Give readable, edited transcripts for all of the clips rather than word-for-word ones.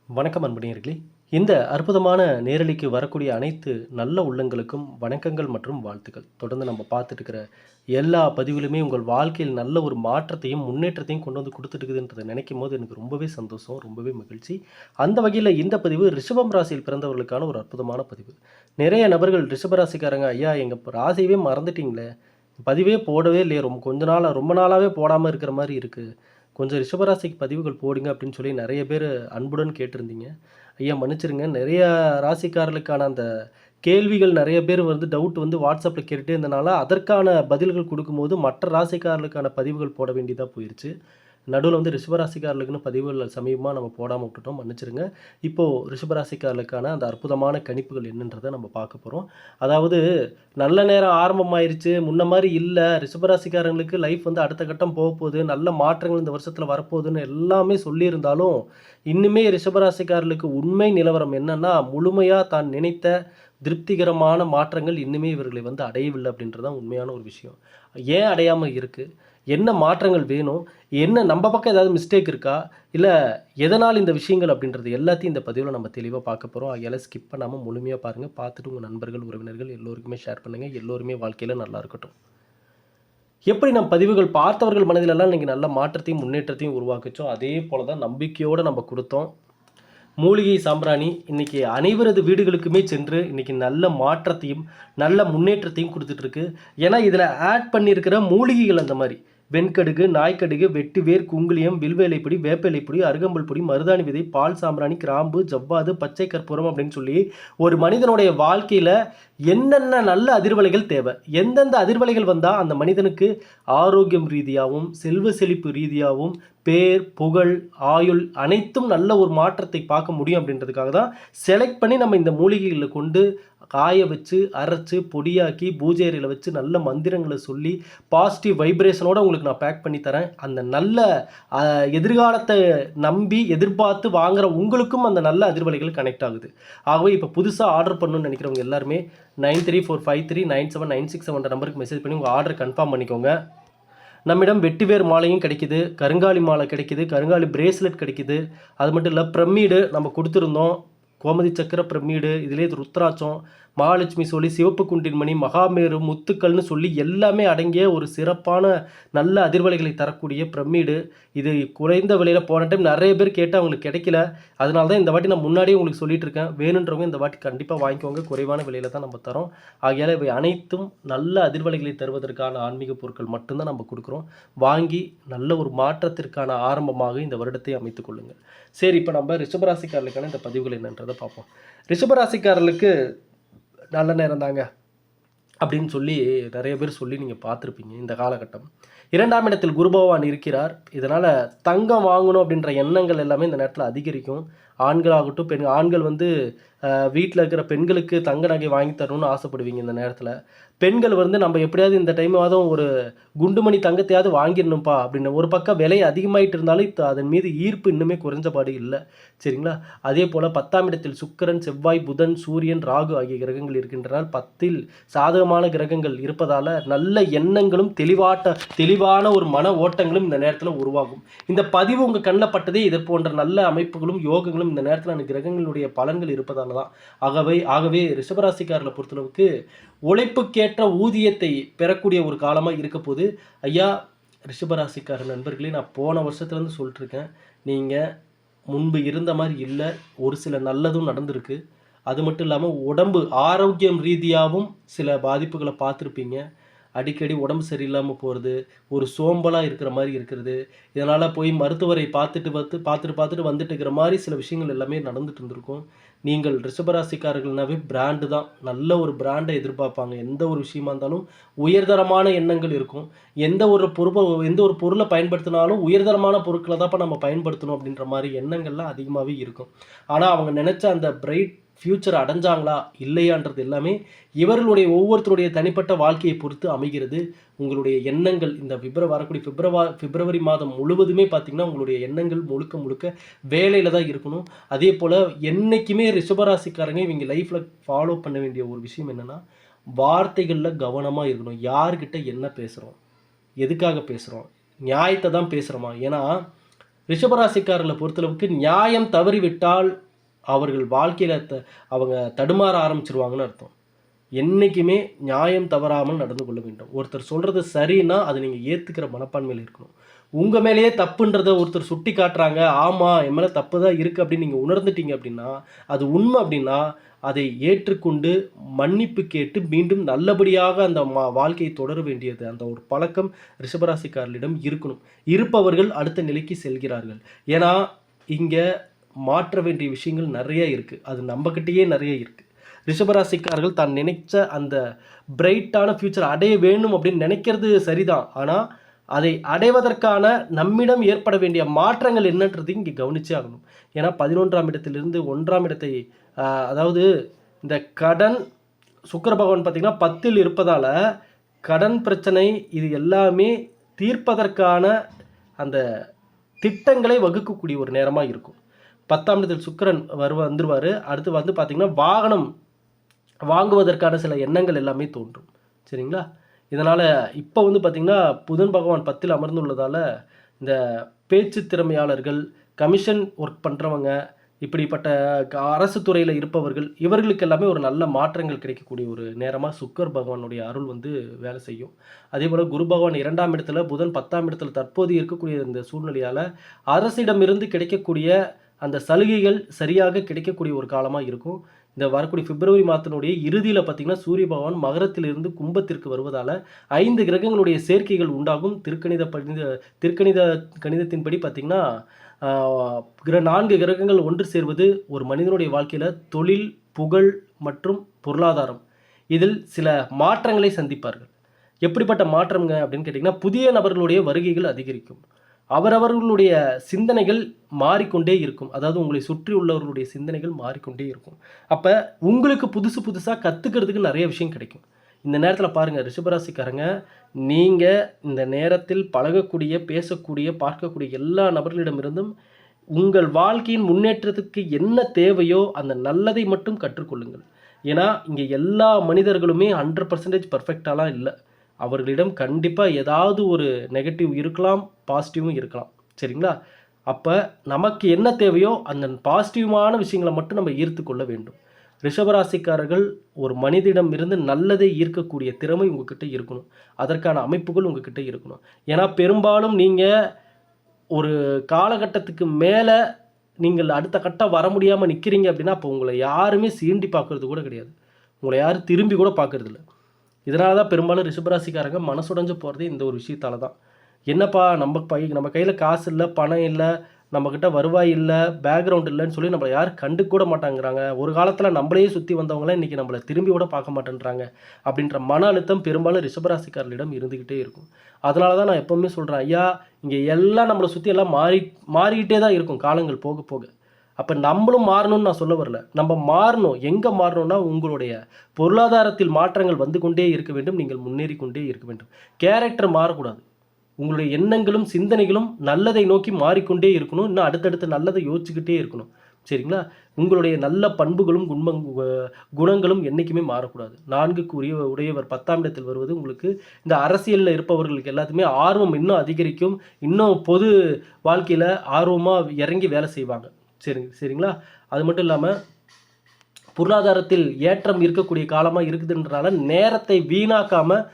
வணக்கம் அன்புநேயர்களே! இந்த அற்புதமான நேரலைக்கு வரக்கூடிய அனைத்து நல்ல உள்ளங்களுக்கும் வணக்கங்கள் மற்றும் வாழ்த்துக்கள். தொடர்ந்து நம்ம பார்த்துட்டு இருக்கிற எல்லா பதிவிலுமே உங்கள் வாழ்க்கையில் நல்ல ஒரு மாற்றத்தையும், முன்னேற்றத்தையும் கொண்டு வந்து குடுத்துட்டு இருக்குதுன்றத நினைக்கும்போது எனக்கு ரொம்பவே சந்தோஷம், ரொம்பவே மகிழ்ச்சி. அந்த வகையில இந்த பதிவு ரிஷபம் ராசியில் பிறந்தவர்களுக்கான ஒரு அற்புதமான பதிவு. நிறைய நபர்கள் ரிஷப ராசிக்காரங்க, "ஐயா எங்க ராசியவே மறந்துட்டீங்களே! பதிவே போடவே இல்லையே! ரொம்ப நாளாவே போடாம இருக்கிற மாரி இருக்கு. கொஞ்சம் ரிஷபராசிக்கு பதிவுகள் போடுங்க" அப்படின்னு சொல்லி நெறைய பேரு அன்புடன் கேட்டிருந்தீங்க. ஐயா மன்னிச்சிருங்க. நெறைய ராசிக்காரர்களுக்கான அந்த கேள்விகள் நெறைய பேர் வந்து டவுட் வந்து WhatsAppல கேட்டுட்டே இருந்தனால, அதற்கான பதில்கள் குடுக்கும்போது மற்ற ராசிக்காரர்களுக்கான பதிவுகள் போட வேண்டியதா போயிருச்சு. நடுவுல வந்து ரிஷபராசிக்காரர்களுக்குன்னு பதிவுகள் சமீபமா நம்ம போடாம விட்டுட்டோம். மன்னிச்சிருங்க. இப்போ ரிஷபராசிக்காரர்களுக்கான அந்த அற்புதமான கணிப்புகள் என்னன்றத நம்ம பார்க்க போறோம். அதாவது நல்ல நேரம் ஆரம்பமாயிருச்சு. முன்ன மாரி இல்ல. ரிஷபராசிக்காரங்களுக்கு லைஃப் வந்து அடுத்த கட்டம் போகப்போது. நல்ல மாற்றங்கள் இந்த வருஷத்துல வரப்போதுன்னு எல்லாமே சொல்லியிருந்தாலும், இன்னுமே ரிஷபராசிக்காரர்களுக்கு உண்மை நிலவரம் என்னன்னா, முழுமையா தான் நினைத்த திருப்திகரமான மாற்றங்கள் இன்னுமே இவர்களை வந்து அடையவில்லை அப்படின்றது தான் உண்மையான ஒரு விஷயம். ஏன் அடையாம இருக்கு? என்ன மாற்றங்கள் வேணும்? என்ன நம்ப பக்கம் ஏதாவது மிஸ்டேக் இருக்கா? இல்ல எதனால் இந்த விஷயங்கள் அப்படின்றது எல்லாத்தையும் இந்த பதிவுல நம்ம தெளிவா பார்க்க போறோம். ஆகையால ஸ்கிப் பண்ணாம முழுமையா பாருங்க. பார்த்துட்டு உங்க நண்பர்கள், உறவினர்கள் எல்லோருக்குமே ஷேர் பண்ணுங்க. எல்லோருமே வாழ்க்கையில நல்லா இருக்கட்டும். எப்படி நம் பதிவுகள் பார்த்தவர்கள் மனதிலெல்லாம் இன்னைக்கு நல்ல மாற்றத்தையும், முன்னேற்றத்தையும் உருவாக்குச்சோ, அதே போல தான் நம்பிக்கையோட நம்ம குடுத்தோம். மூலிகை சாம்பிராணி இன்னைக்கு அனைவரது வீடுகளுக்குமே சென்று இன்னைக்கு நல்ல மாற்றத்தையும், நல்ல முன்னேற்றத்தையும் குடுத்துட்டு இருக்கு. ஏன்னா, இதில ஆட் பண்ணியிருக்கிற மூலிகைகள் அந்த மாரி. வெண்கடுகு, நாய்க்கடுகு, வெட்டிவேர், குங்குலியம், வில்வ பொடி, வேப்ப பொடி, அருகம்புல் பொடி, மருதாணி விதை, பால் சாம்பிராணி, கிராம்பு, ஜவ்வாது, பச்சை கற்பூரம் அப்படின்னு சொல்லி ஒரு மனிதனுடைய வாழ்க்கையில என்னென்ன நல்ல அதிர்வலைகள் தேவை? எந்தெந்த அதிர்வலைகள் வந்தா அந்த மனிதனுக்கு ஆரோக்கியம் ரீதியாவும், செல்வ செழிப்பு ரீதியாவும், பேர், புகழ், ஆயுள் அனைத்தும் நல்ல ஒரு மாற்றத்தை பார்க்க முடியும் அப்படின்றதுக்காக தான் செலக்ட் பண்ணி நம்ம இந்த மூலிகைகள கொண்டு காய வச்சு, அரைச்சு, பொடியாக்கி, பூஜை அறையில வச்சு நல்ல மந்திரங்கள சொல்லி, பாசிட்டிவ் வைப்ரேஷனோட உங்களுக்கு நான் பேக் பண்ணி தரேன். அந்த நல்ல அ எதிர்காலத்த நம்பி, எதிர்பார்த்து வாங்குற உங்களுக்கும் அந்த நல்ல அதிர்வலைகள் கனெக்ட் ஆகுது. ஆகவே இப்ப புதுசா ஆர்டர் பண்ணணும்னு நெனைக்கிறவங்க எல்லாருமே 93453967 என்ற நம்பருக்கு மெசேஜ் பண்ணி உங்க ஆர்டர கன்ஃபார்ம் பண்ணிக்கோங்க. நம்மிடம் வெட்டிவேர் மாலையும் கிடைக்குது, கருங்காலி மாலை கிடைக்குது, கருங்காலி பிரேஸ்லெட் கிடைக்குது. அது மட்டும் இல்ல பிரமிடு நம்ம குடுத்துருந்தோம். கோமதி சக்கர பிரமிடு, இதிலேயே ருத்ராட்சம், மகாலட்சுமி சொல்லி, சிவப்பு குண்டின் மணி, மகாமேரு, முத்துக்கள்னு சொல்லி எல்லாமே அடங்கிய ஒரு சிறப்பான நல்ல அதிர்வலைகளை தரக்கூடிய பிரமிடு. இது குறைந்த விலையில போன டைம் நெறைய பேர் கேட்டு அவங்களுக்கு கிடைக்கல. அதனால தான் இந்த வாட்டி நான் முன்னாடியே உங்களுக்கு சொல்லிட்டு இருக்கேன். வேணுன்றவங்க இந்த வாட்டி கண்டிப்பா வாங்கிக்கோங்க. குறைவான விலையில தான் நம்ம தரோம். ஆகையால இவை அனைத்தும் நல்ல அதிர்வலைகளை தருவதற்கான ஆன்மீக பொருட்கள் மட்டும் தான் நம்ம குடுக்குறோம். வாங்கி நல்ல ஒரு மாற்றத்திற்கான ஆரம்பமாக இந்த வருடத்தை அமைத்துக் கொள்ளுங்கள். சரி, இப்ப நம்ம ரிஷபராசிக்காரர்களுக்கான இந்த பதிவுகள் என்னன்றத பார்ப்போம். ரிஷபராசிக்காரர்களுக்கு நல்ல நேரம் தாங்க அப்படின்னு சொல்லி நிறைய பேர் சொல்லி நீங்க பார்த்துருப்பீங்க இந்த காலகட்டம். 2ஆம் இடத்தில் குரு பகவான் இருக்கிறார். இதனால தங்கம் வாங்கணும் அப்படின்ற எண்ணங்கள் எல்லாமே இந்த நேரத்தில அதிகரிக்கும். ஆண்களாகட்டும், ஆண்கள் வந்து வீட்ல இருக்கிற பெண்களுக்கு தங்க நகை வாங்கி தரணும்னு ஆசைப்படுவீங்க இந்த நேரத்தில. பெண்கள் வந்து நம்ம எப்படியாவது இந்த டைமாவதும் ஒரு குண்டுமணி தங்கத்தையாவது வாங்கிடணும்ப்பா அப்படின்னு ஒரு பக்கம் விலை அதிகமாயிட்டு இருந்தாலும் அதன் மீது ஈர்ப்பு இன்னுமே குறைஞ்சபாடு இல்ல. சரிங்களா? அதேபோல 10ஆம் இடத்தில் சுக்கிரன், செவ்வாய், புதன், சூரியன், ராகு ஆகிய கிரகங்கள் இருக்கின்றனால் 10ல் சாதகமான கிரகங்கள் இருப்பதால நல்ல எண்ணங்களும் தெளிவான ஒரு மன ஓட்டங்களும் இந்த நேரத்தில உருவாகும். இந்த பதிவு உங்க கண்ல பட்டதே இது போன்ற நல்ல அமைப்புகளும், யோகங்களும் இந்த நேரத்தில அந்த கிரகங்களுடைய பலன்கள் இருப்பதால தான். ஆகவே ரிஷபராசிக்காரர்கள பொறுத்தளவுக்கு உழைப்புக்கேற்ற ஊதியத்தை பெறக்கூடிய ஒரு காலமா இருக்கப்போது. ஐயா ரிஷபராசிக்கார நண்பர்களே, நான் போன வருஷத்துலேருந்து சொல்லிட்டுருக்கேன். நீங்க முன்பு இருந்த மாரி இல்ல. ஒரு சில நல்லதும் நடந்திருக்கு. அது மட்டும் இல்லாம உடம்பு ஆரோக்கியம் ரீதியாவும் சில பாதிப்புகள பார்த்துருப்பீங்க. அடிக்கடி உடம்பு சரியில்லாம போறது, ஒரு சோம்பலா இருக்கிற மாரி இருக்கிறது. இதனால போய் மருத்துவரை பார்த்துட்டு வந்துட்டு இருக்கிற மாரி சில விஷயங்கள் எல்லாமே நடந்துட்டு இருந்திருக்கும். நீங்கள் ரிஷபராசிக்காரர்கள்னாவே பிராண்டு தான். நல்ல ஒரு பிராண்ட எதிர்பார்ப்பாங்க. எந்த ஒரு விஷயமா இருந்தாலும் உயர்தரமான எண்ணங்கள் இருக்கும். எந்த ஒரு பொருள பயன்படுத்தினாலும் உயர்தரமான பொருட்கள தான்ப்பா நம்ம பயன்படுத்தணும் அப்படின்ற மாரி எண்ணங்கள்லாம் அதிகமாவே இருக்கும். ஆனா அவங்க நெனச்ச அந்த பிரைட் ஃபியூச்சர் அடைஞ்சாங்களா? இல்லையான்றது எல்லாமே இவர்களுடைய ஒவ்வொருத்தருடைய தனிப்பட்ட வாழ்க்கையை பொறுத்து அமைகிறது. உங்களுடைய எண்ணங்கள் இந்த வரக்கூடிய பிப்ரவரி மாதம் முழுவதுமே பார்த்தீங்கன்னா, உங்களுடைய எண்ணங்கள் முழுக்க முழுக்க வேலையில தான் இருக்கணும். அதேபோல என்னைக்குமே ரிஷபராசிக்காரங்க இவங்க லைஃப்ல ஃபாலோ பண்ண வேண்டிய ஒரு விஷயம் என்னன்னா, வார்த்தைகள்ல கவனமா இருக்கணும். யார்கிட்ட என்ன பேசுறோம்? எதுக்காக பேசுறோம்? நியாயத்த தான் பேசுறோமா? ஏன்னா ரிஷபராசிக்காரர்களை பொறுத்தளவுக்கு நியாயம் தவறிவிட்டால் அவர்கள் வாழ்க்கையில் அவங்க தடுமாற ஆரம்பிச்சிருவாங்கன்னு அர்த்தம். என்றைக்குமே நியாயம் தவறாமல் நடந்து கொள்ள வேண்டும். ஒருத்தர் சொல்கிறது சரின்னா அதை நீங்கள் ஏற்றுக்கிற மனப்பான்மையில் இருக்கணும். உங்கள் மேலேயே தப்புன்றதை ஒருத்தர் சுட்டி காட்டுறாங்க, ஆமாம் என் மேலே தப்பு தான் இருக்குது அப்படின்னு நீங்கள் உணர்ந்துட்டீங்க அப்படின்னா, அது உண்மை அப்படின்னா, அதை ஏற்றுக்கொண்டு மன்னிப்பு கேட்டு மீண்டும் நல்லபடியாக அந்த வாழ்க்கையை தொடர வேண்டியது அந்த ஒரு பழக்கம் ரிஷபராசிக்காரர்களிடம் இருக்கணும். இருப்பவர்கள் அடுத்த நிலைக்கு செல்கிறார்கள். ஏன்னா இங்கே மாற்ற வேண்டிய விஷயங்கள் நிறைய இருக்குது. அது நம்மக்கிட்டேயே நிறைய இருக்குது. ரிஷபராசிக்காரர்கள் தான் நினைச்ச அந்த பிரைட்டான ஃப்யூச்சர் அடைய வேணும் அப்படின்னு நினைக்கிறது சரிதான். ஆனால் அதை அடைவதற்கான நம்மிடம் ஏற்பட வேண்டிய மாற்றங்கள் என்னன்றது இங்கே கவனிச்சே ஆகணும். ஏன்னா 11ஆம் இடத்திலிருந்து 1ஆம் இடத்தை அதாவது இந்த கடன் சுக்கிர பகவான் பார்த்திங்கன்னா 10ல் இருப்பதால் கடன் பிரச்சனை இது எல்லாமே தீர்ப்பதற்கான அந்த திட்டங்களை வகுக்கக்கூடிய ஒரு நேரமாக இருக்கும். 10ஆம் இடத்தில் சுக்கிரன் வந்துருவார். அடுத்து வந்து பார்த்திங்கன்னா வாகனம் வாங்குவதற்கான சில எண்ணங்கள் எல்லாமே தோன்றும். சரிங்களா? இதனால் இப்போ வந்து பார்த்திங்கன்னா புதன் பகவான் 10ல் அமர்ந்துள்ளதால் இந்த பேச்சு திறமையாளர்கள், கமிஷன் ஒர்க் பண்ணுறவங்க, இப்படிப்பட்ட அரசு துறையில் இருப்பவர்கள் இவர்களுக்கு எல்லாமே ஒரு நல்ல மாற்றங்கள் கிடைக்கக்கூடிய ஒரு நேரமாக சுக்கிர பகவானுடைய அருள் வந்து வேலை செய்யும். அதே போல் குரு பகவான் 2ஆம் இடத்துல, புதன் 10ஆம் இடத்துல தற்போது இருக்கக்கூடிய இந்த சூழ்நிலையால் அரசிடமிருந்து கிடைக்கக்கூடிய அந்த சலுகைகள் சரியாக கிடைக்கக்கூடிய ஒரு காலமாக இருக்கும். இந்த வரக்கூடிய பிப்ரவரி மாதத்தினுடைய இறுதியில் பார்த்திங்கன்னா சூரிய பகவான் மகரத்திலிருந்து கும்பத்திற்கு வருவதால் 5 கிரகங்களுடைய சேர்க்கைகள் உண்டாகும். கணிதத்தின்படி பார்த்திங்கன்னா 4 கிரகங்கள் ஒன்று சேர்வது ஒரு மனிதனுடைய வாழ்க்கையில் தொழில், புகழ் மற்றும் பொருளாதாரம் இதில் சில மாற்றங்களை சந்திப்பார்கள். எப்படிப்பட்ட மாற்றம்ங்க அப்படின்னு கேட்டிங்கன்னா புதிய நபர்களுடைய வருகைகள் அதிகரிக்கும். அவரவர்களுடைய சிந்தனைகள் மாறிக்கொண்டே இருக்கும். அதாவது உங்களை சுற்றி உள்ளவர்களுடைய சிந்தனைகள் மாறிக்கொண்டே இருக்கும். அப்போ உங்களுக்கு புதுசாக கற்றுக்கிறதுக்கு நிறைய விஷயம் கிடைக்கும். இந்த நேரத்தில் பாருங்கள் ரிஷபராசிக்காரங்க, நீங்கள் இந்த நேரத்தில் பழகக்கூடிய, பேசக்கூடிய, பார்க்கக்கூடிய எல்லா நபர்களிடமிருந்தும் உங்கள் வாழ்க்கையின் முன்னேற்றத்துக்கு என்ன தேவையோ அந்த நல்லதை மட்டும் கற்றுக்கொள்ளுங்கள். ஏன்னா இங்கே எல்லா மனிதர்களுமே 100% பர்ஃபெக்டாலாம் இல்லை. அவர்களிடம் கண்டிப்பாக ஏதாவது ஒரு நெகட்டிவ் இருக்கலாம், பாசிட்டிவும் இருக்கலாம். சரிங்களா? அப்போ நமக்கு என்ன தேவையோ அந்த பாசிட்டிவான விஷயங்களை மட்டும் நம்ம ஈர்த்து கொள்ள வேண்டும். ரிஷபராசிக்காரர்கள் ஒரு மனிதனிடம் இருந்து நல்லதை ஈர்க்கக்கூடிய திறமை உங்ககிட்ட இருக்கணும். அதற்கான அமைப்புகள் உங்ககிட்ட இருக்கணும். ஏன்னா பெரும்பாலும் நீங்கள் ஒரு காலகட்டத்துக்கு மேலே நீங்கள் அடுத்த கட்டம் வர முடியாமல் நிற்கிறீங்க அப்படின்னா அப்போ உங்களை யாருமே சீண்டி பார்க்குறது கூட கிடையாது. உங்களை யாரும் திரும்பி கூட பார்க்குறதில்ல. இதனால தான் பெரும்பாலும் ரிஷபராசிக்காரங்க மனசுடைஞ்சு போகிறதே இந்த ஒரு விஷயத்தால் தான். என்னப்பா நம்ம கையில் காசு இல்லை, பணம் இல்லை, நம்மக்கிட்ட வருவாய் இல்லை, பேக்ரவுண்ட் இல்லைன்னு சொல்லி நம்மளை யாரும் கண்டு கூட மாட்டாங்கிறாங்க. ஒரு காலத்தில் நம்மளையே சுற்றி வந்தவங்களாம் இன்றைக்கி நம்மளை திரும்பி கூட பார்க்க மாட்டேன்றாங்க அப்படின்ற மன அழுத்தம் பெரும்பாலும் ரிஷபராசிக்காரர்களிடம் இருந்துக்கிட்டே இருக்கும். அதனால தான் நான் எப்போவுமே சொல்கிறேன், ஐயா இங்கே எல்லாம் நம்மளை சுற்றி எல்லாம் மாறிக்கிட்டே தான் இருக்கும் காலங்கள் போக போக. அப்போ நம்மளும் மாறணும்னு நான் சொல்ல வரல. நம்ம மாறணும். எங்கே மாறணும்னா உங்களுடைய பொருளாதாரத்தில் மாற்றங்கள் வந்து கொண்டே இருக்க வேண்டும். நீங்கள் முன்னேறி கொண்டே இருக்க வேண்டும். கேரக்டர் மாறக்கூடாது. உங்களுடைய எண்ணங்களும் சிந்தனைகளும் நல்லதை நோக்கி மாறிக்கொண்டே இருக்கணும். இன்னும் அடுத்தடுத்து நல்லதை யோசிச்சுக்கிட்டே இருக்கணும். சரிங்களா? உங்களுடைய நல்ல பண்புகளும் குணங்களும் என்றைக்குமே மாறக்கூடாது. 4க்கு உடையவர் 10ஆம் இடத்தில் வருவது உங்களுக்கு இந்த அரசியலில் இருப்பவர்களுக்கு எல்லாத்துமே ஆர்வம் இன்னும் அதிகரிக்கும். இன்னும் பொது வாழ்க்கையில் ஆர்வமாக இறங்கி வேலை செய்வாங்க. சரிங்களா? அது மட்டும் இல்லாமல் பொருளாதாரத்தில் ஏற்றம் இருக்கக்கூடிய காலமாக இருக்குதுன்றனால நேரத்தை வீணாக்காமல்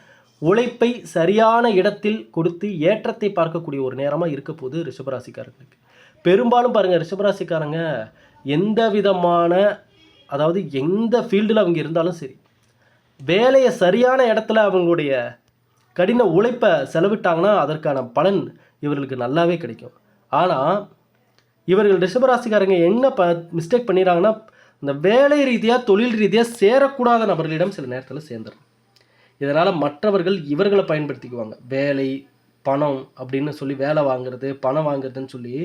உழைப்பை சரியான இடத்தில் கொடுத்து ஏற்றத்தை பார்க்கக்கூடிய ஒரு நேரமாக இருக்க போது ரிஷபராசிக்காரங்களுக்கு. பெரும்பாலும் பாருங்கள் ரிஷபராசிக்காரங்க எந்த விதமான அதாவது எந்த ஃபீல்டில் அவங்க இருந்தாலும் சரி, வேலையை சரியான இடத்துல அவங்களுடைய கடின உழைப்பை செலவிட்டாங்கன்னா அதற்கான பலன் இவர்களுக்கு நல்லாவே கிடைக்கும். ஆனால் இவர்கள் ரிஷபராசிக்காரங்க என்ன மிஸ்டேக் பண்ணிடுறாங்கன்னா இந்த வேலை ரீதியாக தொழில் ரீதியாக சேரக்கூடாத நபர்களிடம் சில நேரத்தில் சேர்ந்துடும். இதனால் மற்றவர்கள் இவர்களை பயன்படுத்திக்குவாங்க. வேலை, பணம் அப்படின்னு சொல்லி வேலை வாங்குறது, பணம் வாங்குறதுன்னு சொல்லி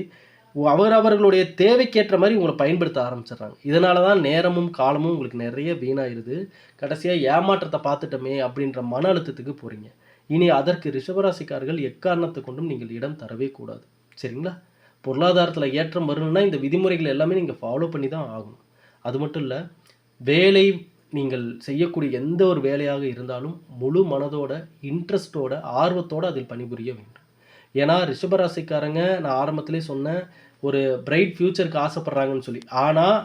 அவர்களுடைய தேவைக்கேற்ற மாதிரி உங்களை பயன்படுத்த ஆரம்பிச்சிடுறாங்க. இதனால தான் நேரமும் காலமும் உங்களுக்கு நிறைய வீணாயிருது. கடைசியாக ஏமாற்றத்தை பார்த்துட்டோமே அப்படின்ற மன அழுத்தத்துக்கு போகிறீங்க. இனி அதற்கு ரிஷபராசிக்காரர்கள் எக்காரணத்தை கொண்டும் நீங்கள் இடம் தரவே கூடாது. சரிங்களா? பொருளாதாரத்தில் ஏற்றம் வரணும்னா இந்த விதிமுறைகள் எல்லாமே நீங்கள் ஃபாலோ பண்ணி தான் ஆகணும். அது மட்டும் இல்லை, வேலை நீங்கள் செய்யக்கூடிய எந்த ஒரு வேலையாக இருந்தாலும் முழு மனதோட, இன்ட்ரெஸ்ட்டோட, ஆர்வத்தோடு அதில் பணிபுரிய வேண்டும். ஏன்னா ரிஷபராசிக்காரங்க நான் ஆரம்பத்திலே சொன்னேன், ஒரு பிரைட் ஃப்யூச்சருக்கு ஆசைப்படுறாங்கன்னு சொல்லி. ஆனால்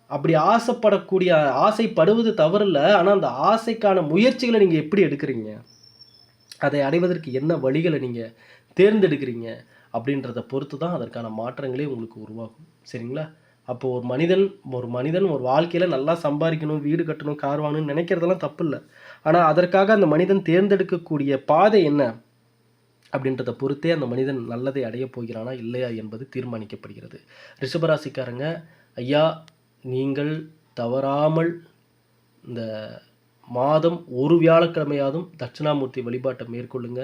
அப்படி ஆசைப்படக்கூடிய ஆசைப்படுவது தவறில்ல. ஆனால் அந்த ஆசைக்கான முயற்சிகளை நீங்கள் எப்படி எடுக்கிறீங்க, அதை அடைவதற்கு என்ன வழிகளை நீங்கள் தேர்ந்தெடுக்கிறீங்க அப்படின்றத பொறுத்து தான் அதற்கான மாற்றங்களே உங்களுக்கு உருவாகும். சரிங்களா? அப்போ ஒரு மனிதன் ஒரு வாழ்க்கையில் நல்லா சம்பாதிக்கணும், வீடு கட்டணும், கார் வாங்கணும்னு நினைக்கிறதெல்லாம் தப்பு இல்லை. ஆனால் அதற்காக அந்த மனிதன் தேர்ந்தெடுக்கக்கூடிய பாதை என்ன அப்படின்றத பொறுத்தே அந்த மனிதன் நல்லதை அடையப் போகிறானா இல்லையா என்பது தீர்மானிக்கப்படுகிறது. ரிஷபராசிக்காரங்க, ஐயா நீங்கள் தவறாமல் இந்த மாதம் ஒரு வியாழக்கிழமையாதும் தட்சிணாமூர்த்தி வழிபாட்டை மேற்கொள்ளுங்க.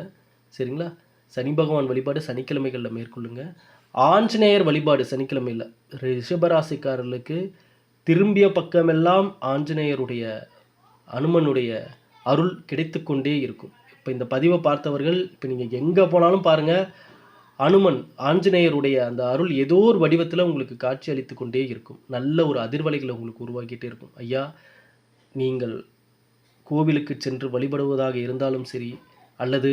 சரிங்களா? சனி பகவான் வழிபாடு சனிக்கிழமைகளில் மேற்கொள்ளுங்க. ஆஞ்சநேயர் வழிபாடு சனிக்கிழமையில். ரிஷபராசிக்காரர்களுக்கு திரும்பிய பக்கமெல்லாம் ஆஞ்சநேயருடைய அனுமனுடைய அருள் கிடைத்து கொண்டே இருக்கும். இப்போ இந்த பதிவை பார்த்தவர்கள் இப்போ நீங்கள் எங்கே போனாலும் பாருங்கள், அனுமன் ஆஞ்சநேயருடைய அந்த அருள் ஏதோ ஒரு வடிவத்தில் உங்களுக்கு காட்சி அளித்து கொண்டே இருக்கும். நல்ல ஒரு அதிர்வலைகளை உங்களுக்கு உருவாக்கிட்டே இருக்கும். ஐயா நீங்கள் கோவிலுக்கு சென்று வழிபடுவதாக இருந்தாலும் சரி, அல்லது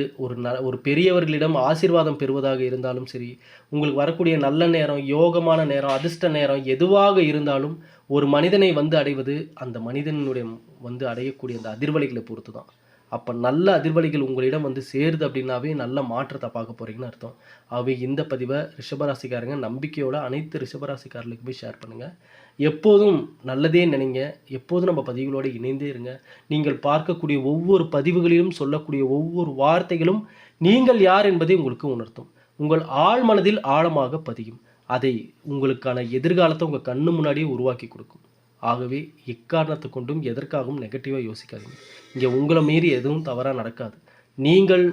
ஒரு பெரியவர்களிடம் ஆசீர்வாதம் பெறுவதாக இருந்தாலும் சரி, உங்களுக்கு வரக்கூடிய நல்ல நேரம், யோகமான நேரம், அதிர்ஷ்ட நேரம் எதுவாக இருந்தாலும் ஒரு மனிதனை வந்து அடைவது அந்த மனிதனுடைய வந்து அடையக்கூடிய அந்த அதிர்வலைகளை பொறுத்து தான். அப்போ நல்ல அதிர்வலைகள் உங்களிடம் வந்து சேருது அப்படின்னாவே நல்ல மாற்றத்தை பார்க்க போகிறீங்கன்னு அர்த்தம். ஆகவே இந்த பதிவை ரிஷபராசிக்காரங்க நம்பிக்கையோட அனைத்து ரிஷபராசிக்காரர்களுக்கு போய் ஷேர் பண்ணுங்கள். எப்போதும் நல்லதே நினைங்க. எப்போதும் நம்ம பதிவுகளோடு இணைந்தே இருங்க. நீங்கள் பார்க்கக்கூடிய ஒவ்வொரு பதிவுகளிலும் சொல்லக்கூடிய ஒவ்வொரு வார்த்தைகளும் நீங்கள் யார் என்பதை உங்களுக்கு உணர்த்தும். உங்கள் ஆழ் மனதில் ஆழமாக பதியும். அதை உங்களுக்கான எதிர்காலத்தை உங்கள் கண்ணு முன்னாடியே உருவாக்கி கொடுக்கும். ஆகவே எக்காரணத்தை கொண்டும் எதற்காகவும் நெகட்டிவாக யோசிக்காதீங்க. இங்கே உங்களை மீறி எதுவும் தவறாக நடக்காது. நீங்கள்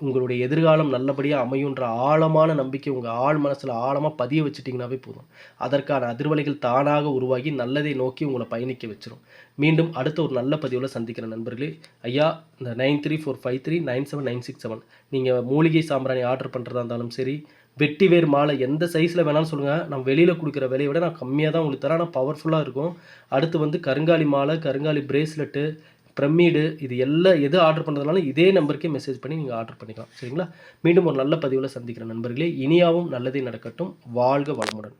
உங்களுடைய எதிர்காலம் நல்லபடியாக அமையுன்ற ஆழமான நம்பிக்கை உங்கள் ஆழ் மனசில் ஆழமாக பதிய வச்சுட்டிங்கனாவே போதும். அதற்கான அதிர்வலைகள் தானாக உருவாகி நல்லதை நோக்கி உங்களை பயணிக்க வச்சிரும். மீண்டும் அடுத்த ஒரு நல்ல பதிவில் சந்திக்கிற நண்பர்களே. ஐயா இந்த 9345397967 நீங்கள் மூலிகை சாம்பிராணி ஆர்டர் பண்ணுறதா இருந்தாலும் சரி, வெட்டிவேர் மாலை எந்த சைஸில் வேணாலும் சொல்லுங்கள். நம்ம வெளியில் கொடுக்குற விலையை விட நான் கம்மியாக தான் உங்களுக்கு தரேன். ஆனால் பவர்ஃபுல்லாக இருக்கும். அடுத்து வந்து கருங்காலி மாலை, கருங்காலி பிரேஸ்லெட்டு, பிரமிடு, இது எல்லாம் எது ஆர்டர் பண்ணுறதுனாலும் இதே நம்பருக்கே மெசேஜ் பண்ணி நீங்கள் ஆர்டர் பண்ணிக்கலாம். சரிங்களா? மீண்டும் ஒரு நல்ல பதிவில் சந்திக்கிற நண்பர்களே. இனியாவும் நல்லதே நடக்கட்டும். வாழ்க வளமுடன்.